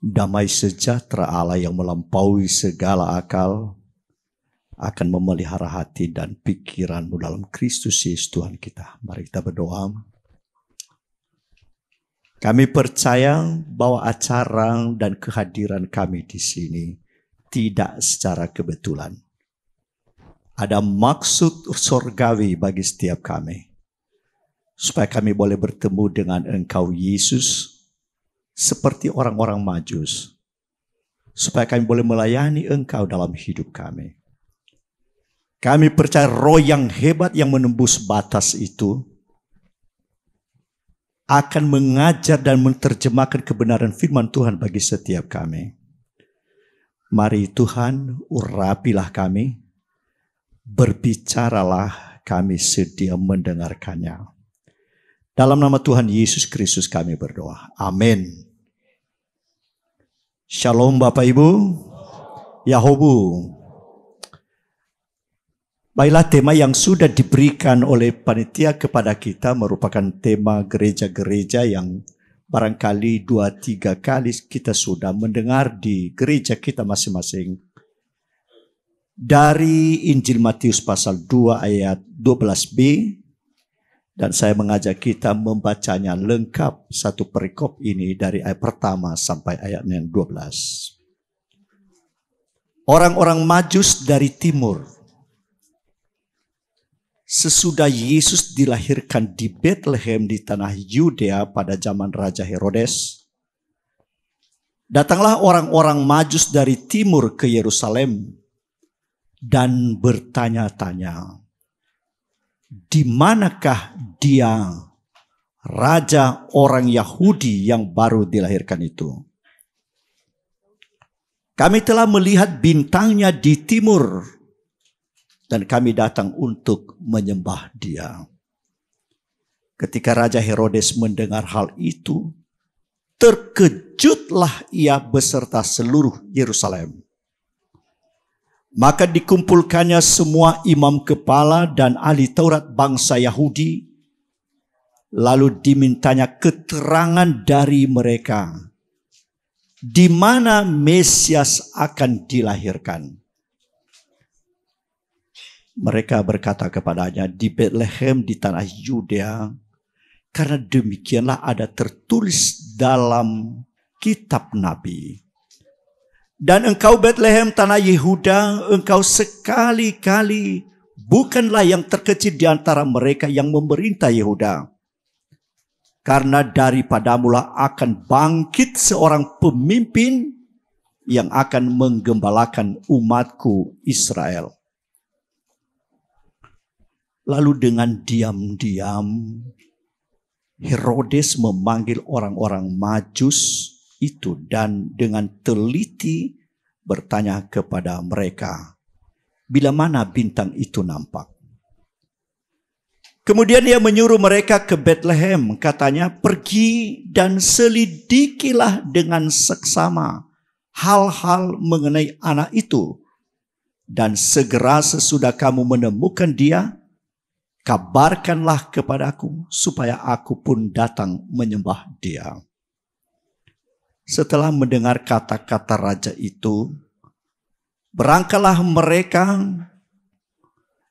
Damai sejahtera Allah yang melampaui segala akal akan memelihara hati dan pikiranmu dalam Kristus Yesus Tuhan kita. Mari kita berdoa. Kami percaya bahwa acara dan kehadiran kami di sini tidak secara kebetulan. Ada maksud surgawi bagi setiap kami. Supaya kami boleh bertemu dengan Engkau Yesus seperti orang-orang Majus. Supaya kami boleh melayani Engkau dalam hidup kami. Kami percaya roh yang hebat yang menembus batas itu akan mengajar dan menerjemahkan kebenaran firman Tuhan bagi setiap kami. Mari Tuhan, urapilah kami, berbicaralah, kami sedia mendengarkannya. Dalam nama Tuhan Yesus Kristus kami berdoa. Amin. Shalom Bapak Ibu. Yahobu. Baiklah, tema yang sudah diberikan oleh panitia kepada kita merupakan tema gereja-gereja yang barangkali 2-3 kali kita sudah mendengar di gereja kita masing-masing. Dari Injil Matius pasal 2 ayat 12b, dan saya mengajak kita membacanya lengkap satu perikop ini dari ayat pertama sampai ayat yang 12. Orang-orang Majus dari timur, sesudah Yesus dilahirkan di Bethlehem di tanah Yudea pada zaman Raja Herodes, datanglah orang-orang Majus dari timur ke Yerusalem dan bertanya-tanya, di manakah dia, raja orang Yahudi yang baru dilahirkan itu? Kami telah melihat bintangnya di timur, dan kami datang untuk menyembah dia. Ketika Raja Herodes mendengar hal itu, terkejutlah ia beserta seluruh Yerusalem. Maka dikumpulkannya semua imam kepala dan ahli Taurat bangsa Yahudi, lalu dimintanya keterangan dari mereka, di mana Mesias akan dilahirkan. Mereka berkata kepadanya, di Bethlehem di tanah Yudea, karena demikianlah ada tertulis dalam kitab Nabi. Dan engkau Bethlehem tanah Yehuda, engkau sekali-kali bukanlah yang terkecil di antara mereka yang memerintah Yehuda. Karena daripadamulah akan bangkit seorang pemimpin yang akan menggembalakan umatku Israel. Lalu dengan diam-diam Herodes memanggil orang-orang Majus itu dan dengan teliti bertanya kepada mereka, bila mana bintang itu nampak. Kemudian ia menyuruh mereka ke Bethlehem, katanya, pergi dan selidikilah dengan seksama hal-hal mengenai anak itu. Dan segera sesudah kamu menemukan dia, kabarkanlah kepadaku supaya aku pun datang menyembah dia. Setelah mendengar kata-kata raja itu, berangkatlah mereka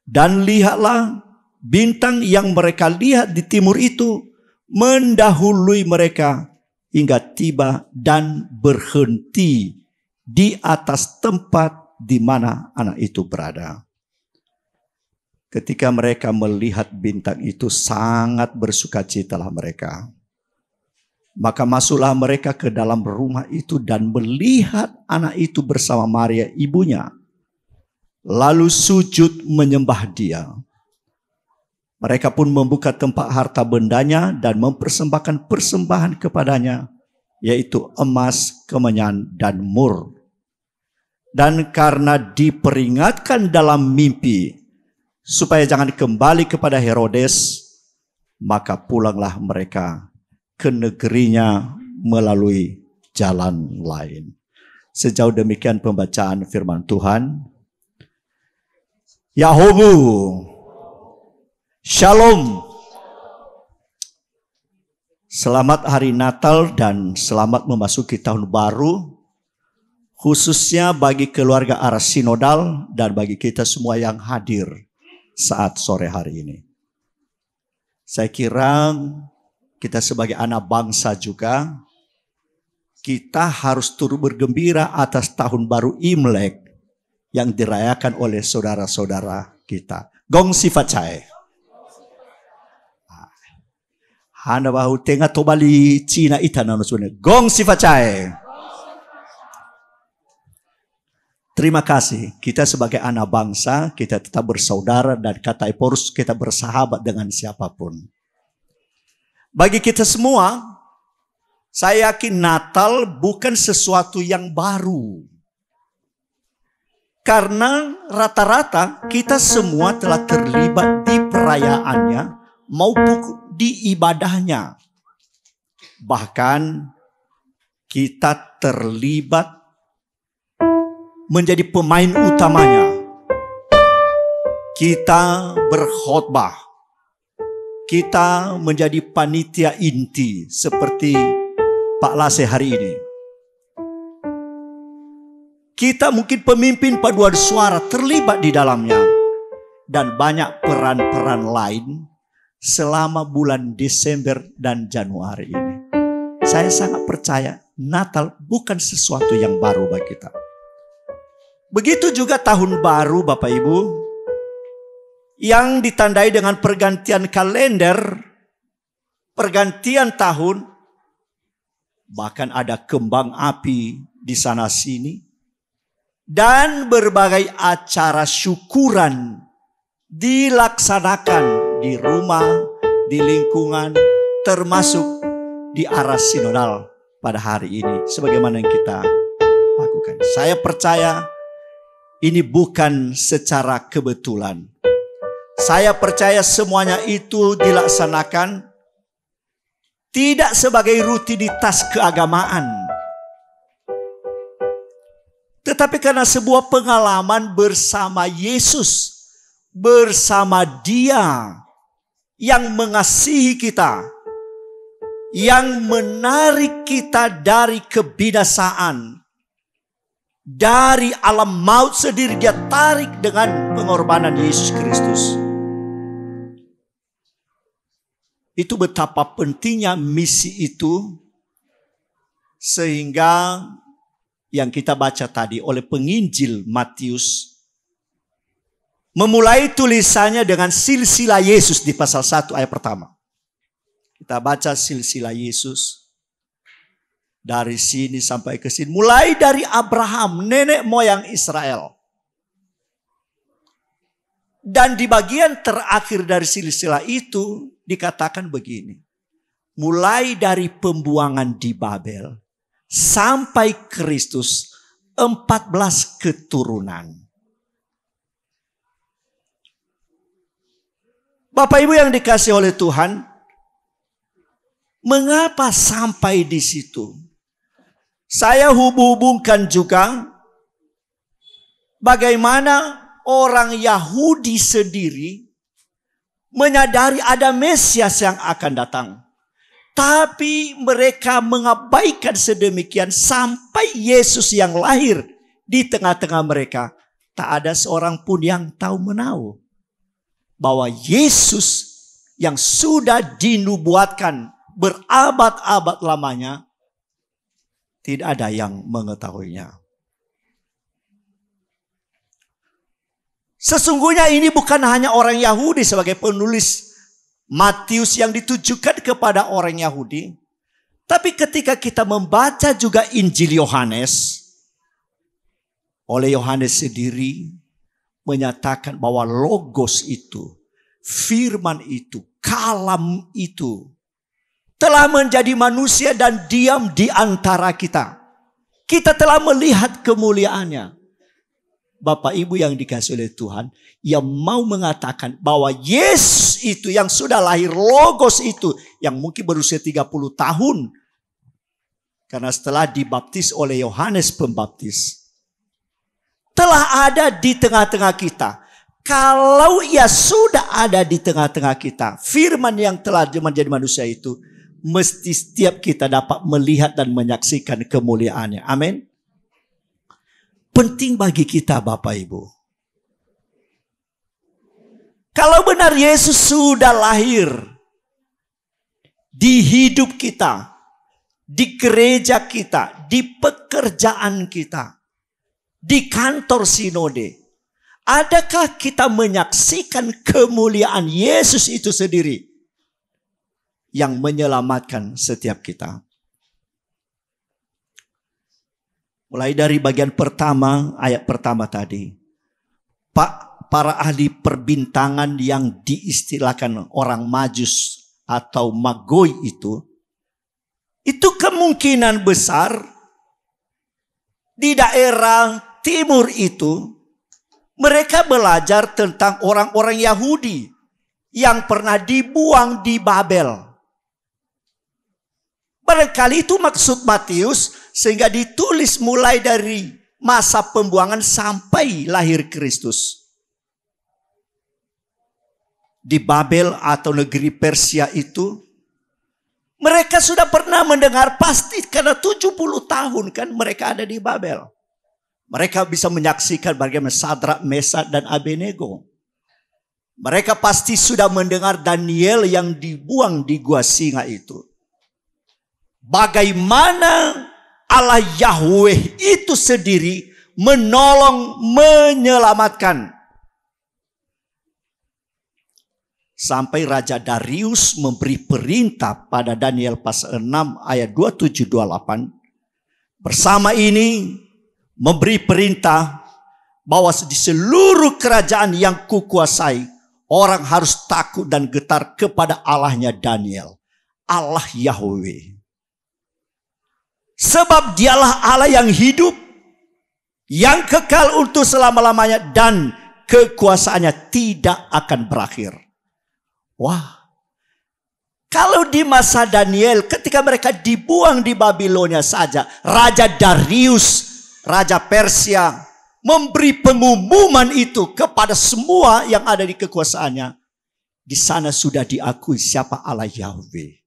dan lihatlah bintang yang mereka lihat di timur itu mendahului mereka hingga tiba dan berhenti di atas tempat di mana anak itu berada. Ketika mereka melihat bintang itu, sangat bersukacitalah mereka. Maka masuklah mereka ke dalam rumah itu dan melihat anak itu bersama Maria ibunya. Lalu sujud menyembah dia. Mereka pun membuka tempat harta bendanya dan mempersembahkan persembahan kepadanya, yaitu emas, kemenyan, dan mur. Dan karena diperingatkan dalam mimpi, supaya jangan kembali kepada Herodes, maka pulanglah mereka ke negerinya melalui jalan lain. Sejauh demikian pembacaan firman Tuhan. Yahobu, Shalom. Selamat hari Natal dan selamat memasuki tahun baru, khususnya bagi keluarga Aras Sinodal dan bagi kita semua yang hadir saat sore hari ini. Saya kira kita sebagai anak bangsa juga, kita harus turut bergembira atas tahun baru Imlek yang dirayakan oleh saudara-saudara kita. Gong sifat cai. Hana bahu tengah tobali Cina itana nusune. Gong sifat cai. Terima kasih. Kita sebagai anak bangsa, kita tetap bersaudara dan kata Eporus kita bersahabat dengan siapapun. Bagi kita semua, saya yakin Natal bukan sesuatu yang baru. Karena rata-rata kita semua telah terlibat di perayaannya maupun di ibadahnya. Bahkan kita terlibat menjadi pemain utamanya. Kita berkhotbah. Kita menjadi panitia inti seperti Pak Lase hari ini. Kita mungkin pemimpin paduan suara terlibat di dalamnya. Dan banyak peran-peran lain selama bulan Desember dan Januari ini. Saya sangat percaya Natal bukan sesuatu yang baru bagi kita. Begitu juga tahun baru Bapak Ibu, yang ditandai dengan pergantian kalender, pergantian tahun, bahkan ada kembang api di sana sini, dan berbagai acara syukuran dilaksanakan di rumah, di lingkungan, termasuk di Aras Sinodal pada hari ini. Sebagaimana yang kita lakukan. Saya percaya ini bukan secara kebetulan. Saya percaya semuanya itu dilaksanakan tidak sebagai rutinitas keagamaan. Tetapi karena sebuah pengalaman bersama Yesus. Bersama Dia yang mengasihi kita, yang menarik kita dari kebinasaan, dari alam maut sendiri. Dia tarik dengan pengorbanan Yesus Kristus. Itu betapa pentingnya misi itu, sehingga yang kita baca tadi oleh penginjil Matius memulai tulisannya dengan silsilah Yesus di pasal 1 ayat pertama. Kita baca silsilah Yesus dari sini sampai ke sini. Mulai dari Abraham, nenek moyang Israel. Dan di bagian terakhir dari silsilah itu dikatakan begini. Mulai dari pembuangan di Babel sampai Kristus 14 keturunan. Bapak Ibu yang dikasihi oleh Tuhan, mengapa sampai di situ? Saya hubung-hubungkan juga bagaimana orang Yahudi sendiri menyadari ada Mesias yang akan datang. Tapi mereka mengabaikan sedemikian sampai Yesus yang lahir di tengah-tengah mereka. Tak ada seorang pun yang tahu menahu bahwa Yesus yang sudah dinubuatkan berabad-abad lamanya, tidak ada yang mengetahuinya. Sesungguhnya ini bukan hanya orang Yahudi sebagai penulis Matius yang ditujukan kepada orang Yahudi. Tapi ketika kita membaca juga Injil Yohanes, oleh Yohanes sendiri menyatakan bahwa logos itu, firman itu, kalam itu telah menjadi manusia dan diam di antara kita. Kita telah melihat kemuliaannya. Bapak Ibu yang dikasihi oleh Tuhan, yang mau mengatakan bahwa Yesus itu yang sudah lahir, logos itu yang mungkin berusia 30 tahun. Karena setelah dibaptis oleh Yohanes Pembaptis, telah ada di tengah-tengah kita. Kalau ia sudah ada di tengah-tengah kita, firman yang telah menjadi manusia itu, mesti setiap kita dapat melihat dan menyaksikan kemuliaannya. Amin. Penting bagi kita Bapak Ibu. Kalau benar Yesus sudah lahir di hidup kita, di gereja kita, di pekerjaan kita, di kantor sinode, adakah kita menyaksikan kemuliaan Yesus itu sendiri yang menyelamatkan setiap kita? Mulai dari bagian pertama, ayat pertama tadi. Para ahli perbintangan yang diistilahkan orang Majus atau Magoi itu kemungkinan besar di daerah timur itu mereka belajar tentang orang-orang Yahudi yang pernah dibuang di Babel. Barangkali itu maksud Matius sehingga ditulis mulai dari masa pembuangan sampai lahir Kristus. Di Babel atau negeri Persia itu, mereka sudah pernah mendengar pasti karena 70 tahun kan mereka ada di Babel. Mereka bisa menyaksikan bagaimana Sadrak, Mesak dan Abednego. Mereka pasti sudah mendengar Daniel yang dibuang di gua singa itu. Bagaimana Allah Yahweh itu sendiri menolong, menyelamatkan. Sampai Raja Darius memberi perintah pada Daniel pasal 6 ayat 27-28. Bersama ini memberi perintah bahwa di seluruh kerajaan yang kukuasai, orang harus takut dan getar kepada Allahnya Daniel, Allah Yahweh. Sebab dialah Allah yang hidup, yang kekal untuk selama-lamanya, dan kekuasaannya tidak akan berakhir. Wah, kalau di masa Daniel ketika mereka dibuang di Babilonia saja, Raja Darius, Raja Persia memberi pengumuman itu kepada semua yang ada di kekuasaannya. Di sana sudah diakui siapa Allah Yahweh.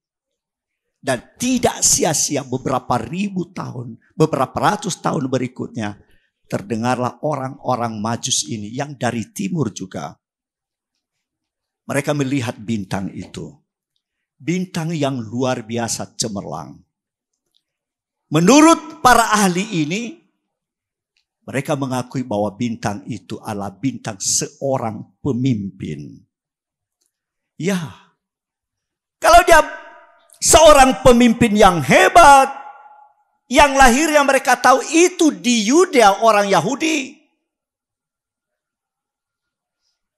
Dan tidak sia-sia beberapa ribu tahun, beberapa ratus tahun berikutnya, terdengarlah orang-orang Majus ini yang dari timur juga. Mereka melihat bintang itu. Bintang yang luar biasa cemerlang. Menurut para ahli ini, mereka mengakui bahwa bintang itu adalah bintang seorang pemimpin. Ya, kalau dia seorang pemimpin yang hebat, yang lahirnya mereka tahu itu di Yudea orang Yahudi.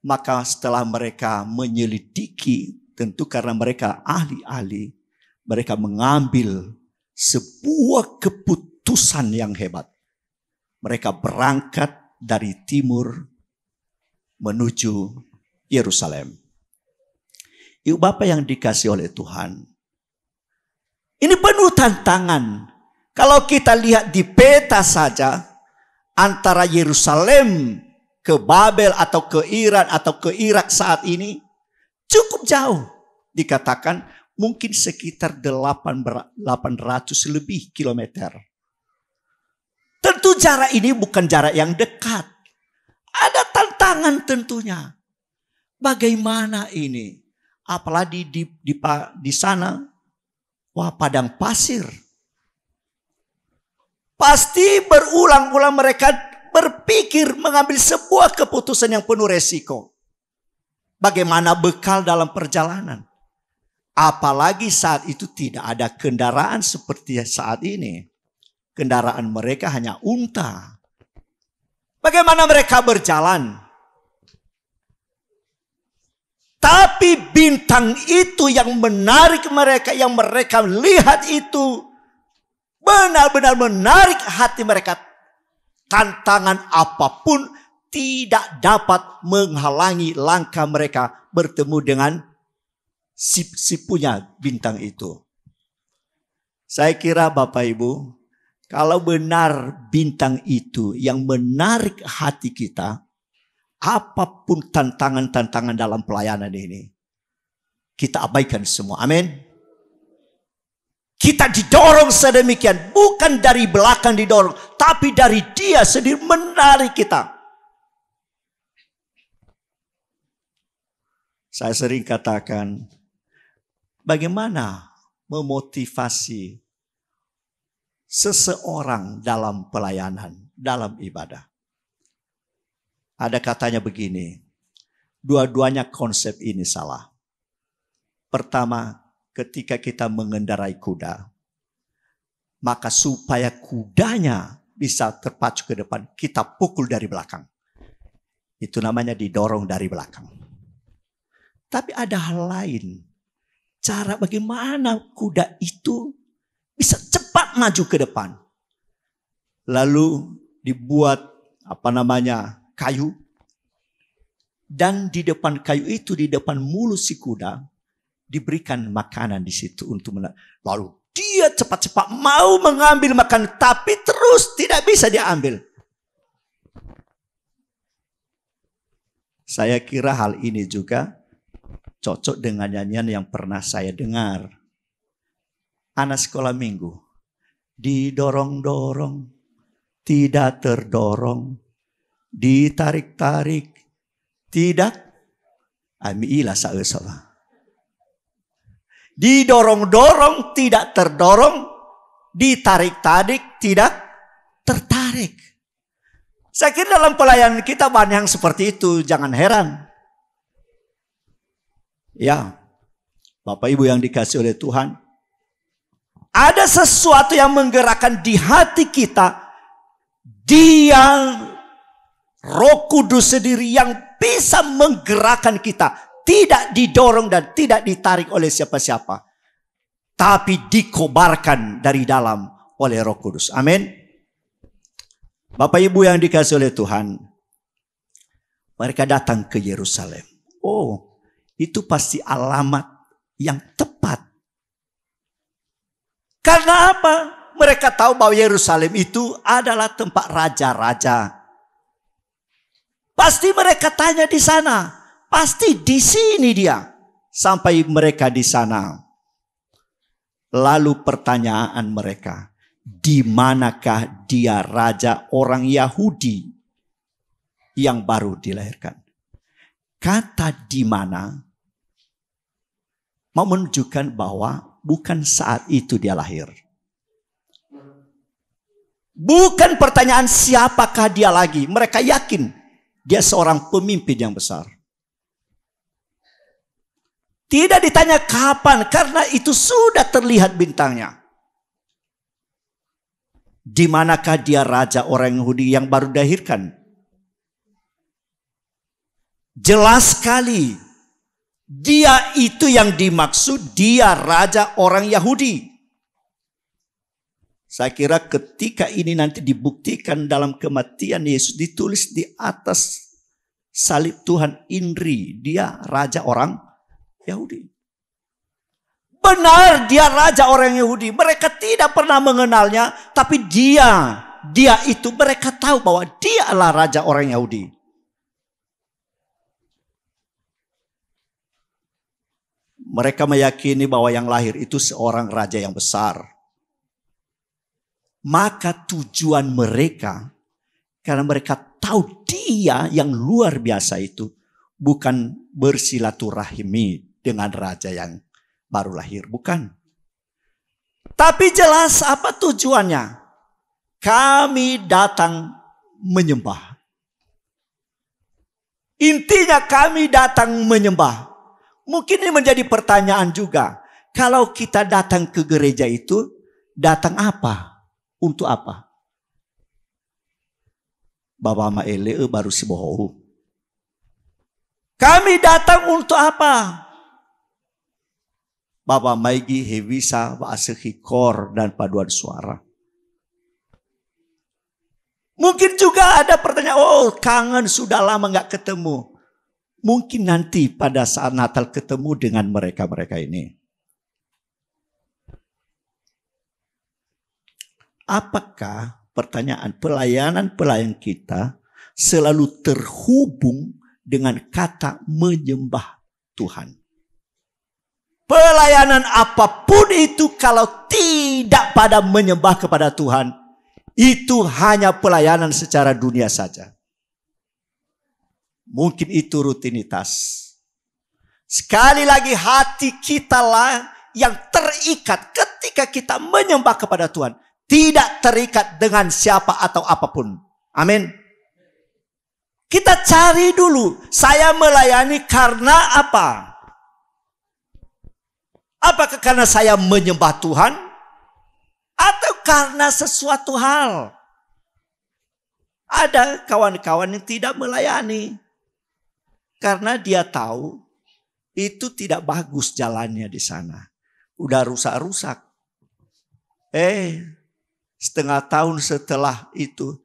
Maka setelah mereka menyelidiki, tentu karena mereka ahli-ahli, mereka mengambil sebuah keputusan yang hebat. Mereka berangkat dari timur menuju Yerusalem. Ibu Bapak yang dikasih oleh Tuhan, ini penuh tantangan. Kalau kita lihat di peta saja, antara Yerusalem ke Babel atau ke Iran atau ke Irak saat ini cukup jauh. Dikatakan mungkin sekitar 800 lebih kilometer. Tentu jarak ini bukan jarak yang dekat. Ada tantangan tentunya. Bagaimana ini? Apalagi di sana, wah, padang pasir. Pasti berulang-ulang mereka berpikir mengambil sebuah keputusan yang penuh resiko. Bagaimana bekal dalam perjalanan? Apalagi saat itu tidak ada kendaraan seperti saat ini. Kendaraan mereka hanya unta. Bagaimana mereka berjalan? Tapi bintang itu yang menarik mereka, yang mereka lihat itu benar-benar menarik hati mereka. Tantangan apapun tidak dapat menghalangi langkah mereka bertemu dengan si punya bintang itu. Saya kira Bapak Ibu, kalau benar bintang itu yang menarik hati kita, apapun tantangan-tantangan dalam pelayanan ini, kita abaikan semua. Amin. Kita didorong sedemikian, bukan dari belakang didorong, tapi dari Dia sendiri menarik kita. Saya sering katakan, bagaimana memotivasi seseorang dalam pelayanan, dalam ibadah. Ada katanya begini, dua-duanya konsep ini salah. Pertama, ketika kita mengendarai kuda, maka supaya kudanya bisa terpacu ke depan, kita pukul dari belakang. Itu namanya didorong dari belakang. Tapi ada hal lain. Cara bagaimana kuda itu bisa cepat maju ke depan. Lalu dibuat kayu. Dan di depan kayu itu, di depan mulut si kuda, diberikan makanan di situ untuk lalu dia cepat-cepat mau mengambil makanan, tapi terus tidak bisa diambil. Saya kira hal ini juga cocok dengan nyanyian yang pernah saya dengar. Anak sekolah minggu. Didorong-dorong, tidak terdorong. Ditarik-tarik, tidak. Amiilah salah. Didorong-dorong, tidak terdorong. Ditarik-tarik, tidak tertarik. Saya kira dalam pelayanan kita banyak yang seperti itu. Jangan heran. Ya, Bapak Ibu yang dikasihi oleh Tuhan, ada sesuatu yang menggerakkan di hati kita. Dia, Roh Kudus sendiri yang bisa menggerakkan kita. Tidak didorong dan tidak ditarik oleh siapa-siapa. Tapi dikobarkan dari dalam oleh Roh Kudus. Amin. Bapak Ibu yang dikasihi oleh Tuhan, mereka datang ke Yerusalem. Oh, itu pasti alamat yang tepat. Karena apa? Mereka tahu bahwa Yerusalem itu adalah tempat raja-raja. Pasti mereka tanya di sana. Pasti di sini dia. Sampai mereka di sana. Lalu pertanyaan mereka, di manakah dia raja orang Yahudi yang baru dilahirkan? Kata di mana mau menunjukkan bahwa bukan saat itu dia lahir. Bukan pertanyaan siapakah dia lagi. Mereka yakin dia seorang pemimpin yang besar. Tidak ditanya kapan, karena itu sudah terlihat bintangnya. Di manakah dia raja orang Yahudi yang baru dilahirkan? Jelas sekali. Dia itu yang dimaksud, dia raja orang Yahudi. Saya kira ketika ini nanti dibuktikan dalam kematian Yesus, ditulis di atas salib Tuhan Indri, dia raja orang Yahudi. Benar, dia raja orang Yahudi. Mereka tidak pernah mengenalnya, tapi dia itu mereka tahu bahwa dia adalah raja orang Yahudi. Mereka meyakini bahwa yang lahir itu seorang raja yang besar. Maka tujuan mereka, karena mereka tahu dia yang luar biasa itu, bukan bersilaturahmi dengan raja yang baru lahir. Bukan. Tapi jelas apa tujuannya. Kami datang menyembah. Intinya kami datang menyembah. Mungkin ini menjadi pertanyaan juga. Kalau kita datang ke gereja itu, datang apa? Untuk apa? Bapak Maele baru sibohou. Kami datang untuk apa? Bapak Maigi Hewisa Ba'asehi Kor dan paduan suara. Mungkin juga ada pertanyaan, oh kangen sudah lama gak ketemu. Mungkin nanti pada saat Natal ketemu dengan mereka-mereka ini. Apakah pertanyaan pelayan kita selalu terhubung dengan kata menyembah Tuhan? Pelayanan apapun itu kalau tidak pada menyembah kepada Tuhan, itu hanya pelayanan secara dunia saja. Mungkin itu rutinitas. Sekali lagi hati kita lah yang terikat ketika kita menyembah kepada Tuhan. Tidak terikat dengan siapa atau apapun. Amin. Kita cari dulu, saya melayani karena apa? Apakah karena saya menyembah Tuhan? Atau karena sesuatu hal? Ada kawan-kawan yang tidak melayani. Karena dia tahu itu tidak bagus jalannya di sana. Udah rusak-rusak. Setengah tahun setelah itu,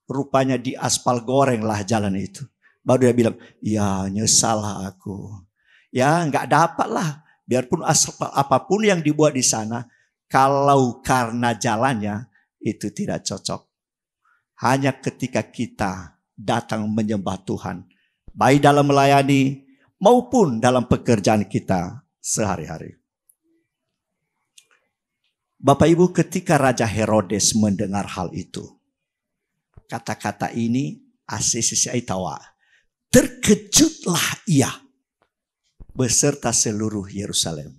rupanya di aspal goreng lah jalan itu. Baru dia bilang, ya nyesal aku. Ya nggak dapat lah. Biarpun aspal apapun yang dibuat di sana, kalau karena jalannya itu tidak cocok. Hanya ketika kita datang menyembah Tuhan, baik dalam melayani maupun dalam pekerjaan kita sehari-hari. Bapak Ibu, ketika Raja Herodes mendengar hal itu, kata-kata ini asisisiaitawa, terkejutlah ia beserta seluruh Yerusalem.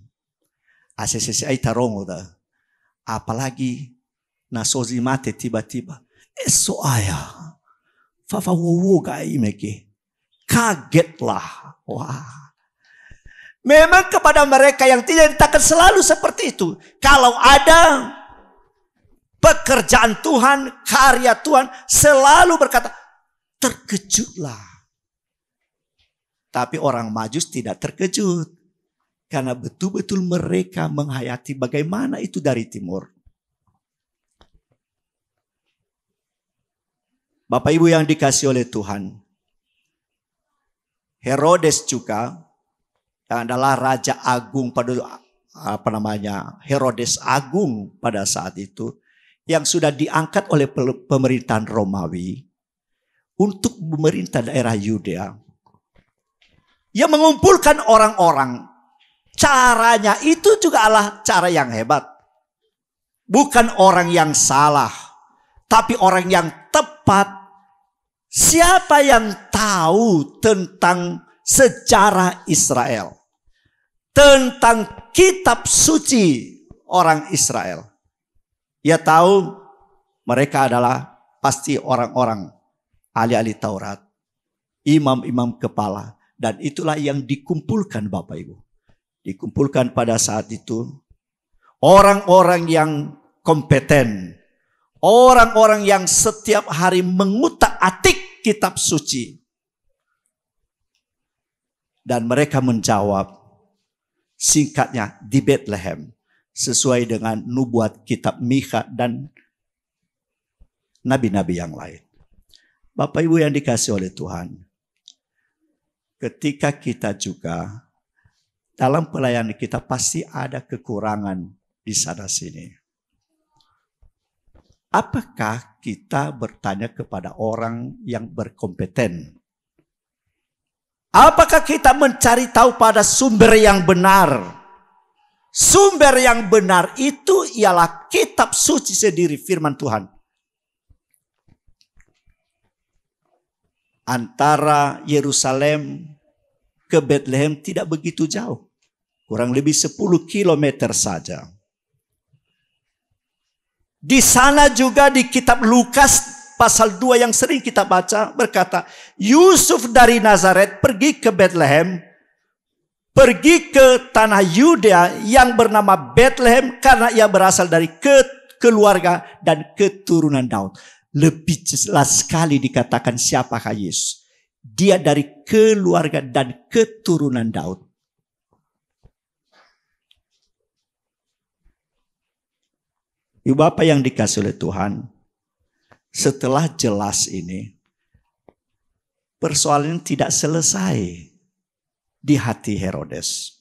Asisisiaitarongo dah. Apalagi nasozi mate tiba-tiba. Eso ayah. Fafa wowo gai meke. Kagetlah. Wah. Memang kepada mereka yang tidak dikatakan selalu seperti itu. Kalau ada pekerjaan Tuhan, karya Tuhan, selalu berkata, terkejutlah. Tapi orang Majus tidak terkejut. Karena betul-betul mereka menghayati bagaimana itu dari timur. Bapak Ibu yang dikasihi oleh Tuhan. Herodes juga yang adalah Raja Agung pada Herodes Agung pada saat itu, yang sudah diangkat oleh pemerintahan Romawi untuk memerintah daerah Yudea. Yang mengumpulkan orang-orang. Caranya itu juga adalah cara yang hebat. Bukan orang yang salah, tapi orang yang tepat. Siapa yang tahu tentang sejarah Israel, tentang kitab suci orang Israel? Ia tahu mereka adalah pasti orang-orang ahli-ahli Taurat, imam-imam kepala. Dan itulah yang dikumpulkan Bapak Ibu. Dikumpulkan pada saat itu orang-orang yang kompeten. Orang-orang yang setiap hari mengutak-atik kitab suci. Dan mereka menjawab singkatnya di Bethlehem. Sesuai dengan nubuat kitab Mikha dan nabi-nabi yang lain. Bapak Ibu yang dikasihi oleh Tuhan. Ketika kita juga dalam pelayanan kita pasti ada kekurangan di sana sini. Apakah kita bertanya kepada orang yang berkompeten? Apakah kita mencari tahu pada sumber yang benar? Sumber yang benar itu ialah kitab suci sendiri, firman Tuhan. Antara Yerusalem ke Bethlehem tidak begitu jauh. Kurang lebih 10 kilometer saja. Di sana juga di kitab Lukas pasal 2 yang sering kita baca berkata, Yusuf dari Nazaret pergi ke Bethlehem, pergi ke tanah Yudea yang bernama Bethlehem karena ia berasal dari keluarga dan keturunan Daud. Lebih jelas sekali dikatakan siapakah Yesus. Dia dari keluarga dan keturunan Daud. Ibu bapak yang dikasihi oleh Tuhan, setelah jelas ini, persoalan tidak selesai di hati Herodes.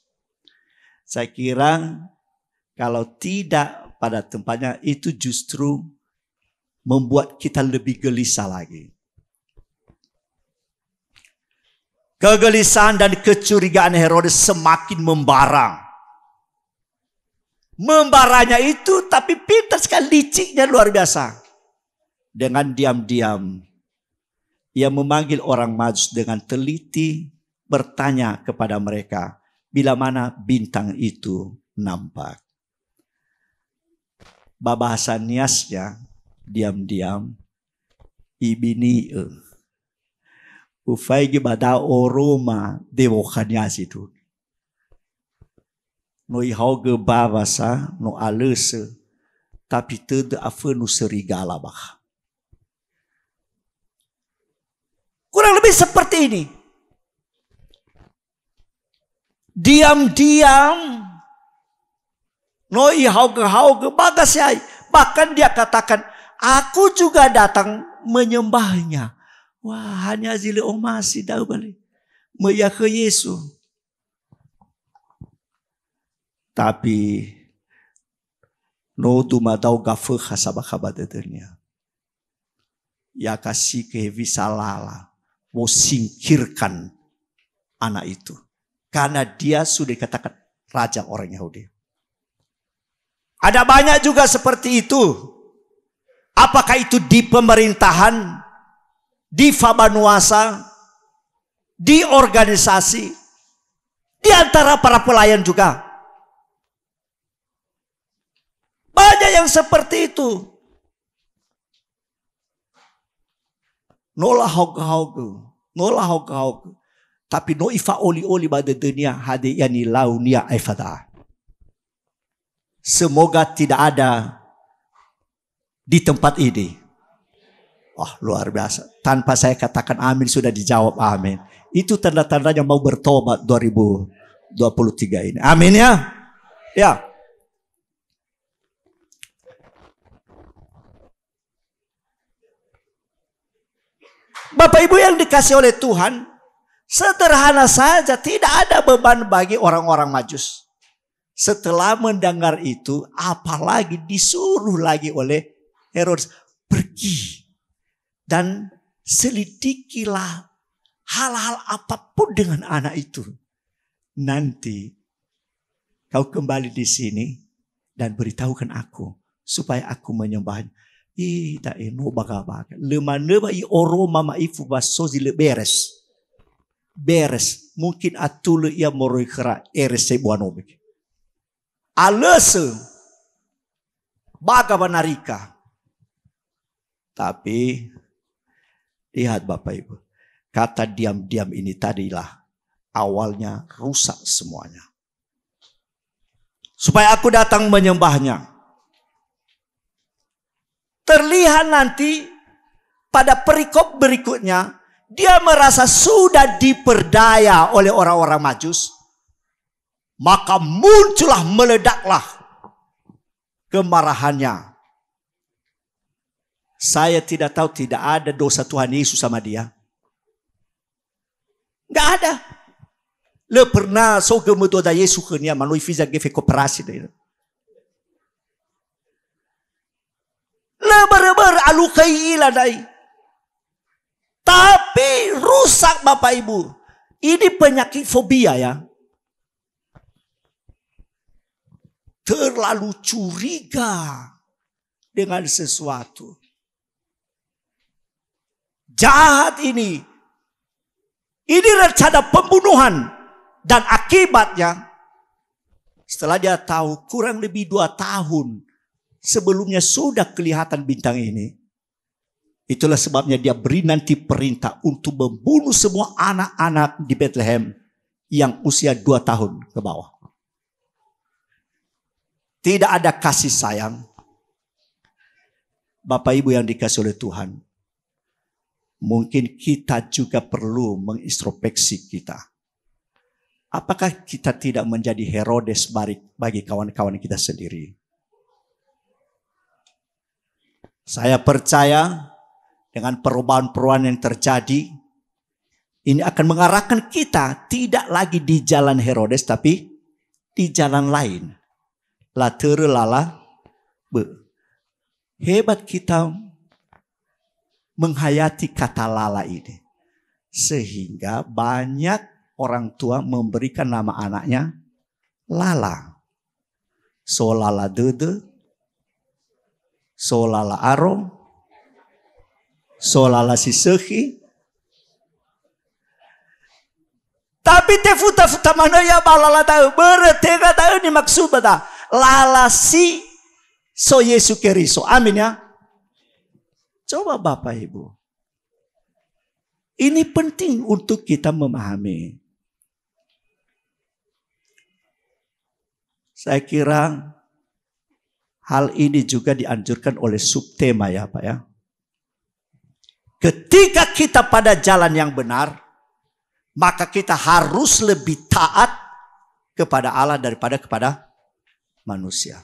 Saya kira kalau tidak pada tempatnya itu justru membuat kita lebih gelisah lagi. Kegelisahan dan kecurigaan Herodes semakin membara. Membaranya itu, tapi pintar sekali, liciknya luar biasa. Dengan diam-diam, ia memanggil orang Majus dengan teliti, bertanya kepada mereka, bila mana bintang itu nampak. Bahasa niasnya, diam-diam, ibini ufai gibada oroma dewokannya situ. No ihau ge babasa no alese, tapi tede afe no serigala bah. Kurang lebih seperti ini. Diam-diam. No ihau-hau bagasai. Bahkan dia katakan, aku juga datang menyembahnya. Wah, hanya zile omasi dah balik. Meya ke Yesus. Tapi no tuma tau gafe khasabah dedenya. Ya kasih ke visalala. Mau singkirkan anak itu. Karena dia sudah dikatakan raja orang Yahudi. Ada banyak juga seperti itu. Apakah itu di pemerintahan, di Fabanuasa, di organisasi, di antara para pelayan juga. Banyak yang seperti itu. Nolah hog-hog. Tapi no ifa oli-oli pada dunia hadi yani launia aifada. Semoga tidak ada di tempat ini. Wah, luar biasa. Tanpa saya katakan amin sudah dijawab amin. Itu tanda-tandanya mau bertobat 2023 ini. Amin ya. Ya. Bapak Ibu yang dikasih oleh Tuhan, sederhana saja, tidak ada beban bagi orang-orang Majus. Setelah mendengar itu, apalagi disuruh lagi oleh Herodes, pergi dan selidikilah hal-hal apapun dengan anak itu. Nanti kau kembali di sini dan beritahukan aku supaya aku menyembahnya. Ida eno baga-baga. Lema-lema i oro mama ifu basozi le beres. Beres. Mungkin atulu ia moroi kera eres sebuanobe. Alese. Baga banarika. Tapi lihat Bapak Ibu. Kata diam-diam ini tadilah awalnya rusak semuanya. Supaya aku datang menyembahnya. Terlihat nanti pada perikop berikutnya, dia merasa sudah diperdaya oleh orang-orang Majus. Maka muncullah, meledaklah kemarahannya. Saya tidak tahu, tidak ada dosa Tuhan Yesus sama dia. Enggak ada. Le pernah so gemedoda Yesus kenya manoi fiza gefe koperasi deh. Lebar-lebar alukai iladai. Tapi rusak Bapak Ibu. Ini penyakit fobia ya. Terlalu curiga dengan sesuatu. Jahat ini. Ini rencana pembunuhan. Dan akibatnya. Setelah dia tahu kurang lebih 2 tahun. Sebelumnya sudah kelihatan bintang ini. Itulah sebabnya dia beri nanti perintah untuk membunuh semua anak-anak di Bethlehem yang usia 2 tahun ke bawah. Tidak ada kasih sayang. Bapak Ibu yang dikasih oleh Tuhan. Mungkin kita juga perlu mengintrospeksi kita. Apakah kita tidak menjadi Herodes bagi kawan-kawan kita sendiri? Saya percaya dengan perubahan-perubahan yang terjadi, ini akan mengarahkan kita tidak lagi di jalan Herodes, tapi di jalan lain. Latere lala, hebat kita menghayati kata lala ini. Sehingga banyak orang tua memberikan nama anaknya Lala. solala dede, solala arong, solala sisehi. Tapi te futa mana ya balala tahu beretega tahu ni maksud bata lalasi so Yesus Keriso. Amin ya. Coba Bapak Ibu. Ini penting untuk kita memahami. Saya kira hal ini juga dianjurkan oleh subtema ya Pak ya. Ketika kita pada jalan yang benar, maka kita harus lebih taat kepada Allah daripada kepada manusia.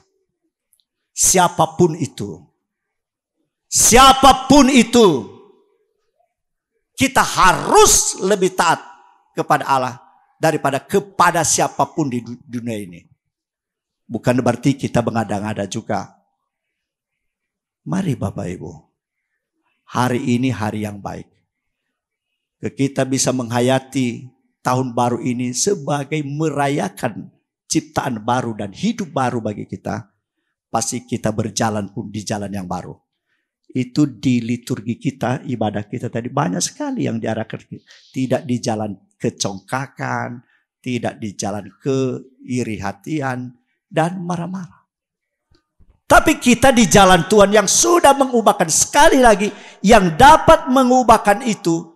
Siapapun itu. Siapapun itu. Kita harus lebih taat kepada Allah daripada kepada siapapun di dunia ini. Bukan berarti kita mengada-ngada juga. Mari Bapak Ibu. Hari ini hari yang baik. Kita bisa menghayati tahun baru ini sebagai merayakan ciptaan baru dan hidup baru bagi kita. Pasti kita berjalan pun di jalan yang baru. Itu di liturgi kita, ibadah kita tadi banyak sekali yang diarahkan. Tidak di jalan kecongkakan, tidak di jalan keiri hatian dan marah-marah. Tapi kita di jalan Tuhan yang sudah mengubahkan, sekali lagi yang dapat mengubahkan itu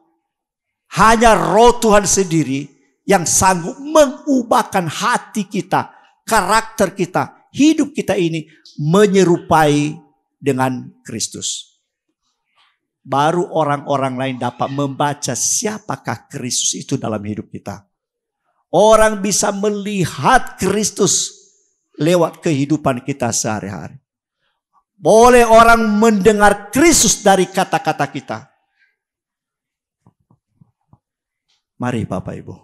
hanya Roh Tuhan sendiri yang sanggup mengubahkan hati kita, karakter kita, hidup kita ini menyerupai dengan Kristus. Baru orang-orang lain dapat membaca siapakah Kristus itu dalam hidup kita. Orang bisa melihat Kristus lewat kehidupan kita sehari-hari. Boleh orang mendengar Kristus dari kata-kata kita. Mari Bapak Ibu.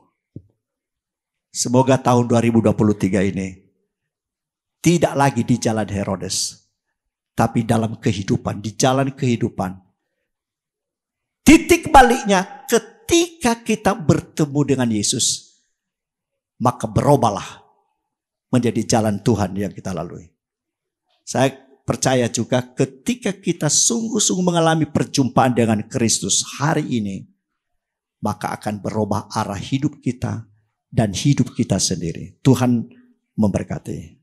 Semoga tahun 2023 ini tidak lagi di jalan Herodes. Tapi dalam kehidupan, di jalan kehidupan. Titik baliknya ketika kita bertemu dengan Yesus. Maka berubahlah menjadi jalan Tuhan yang kita lalui. Saya percaya juga ketika kita sungguh-sungguh mengalami perjumpaan dengan Kristus hari ini. Maka akan berubah arah hidup kita dan hidup kita sendiri. Tuhan memberkati.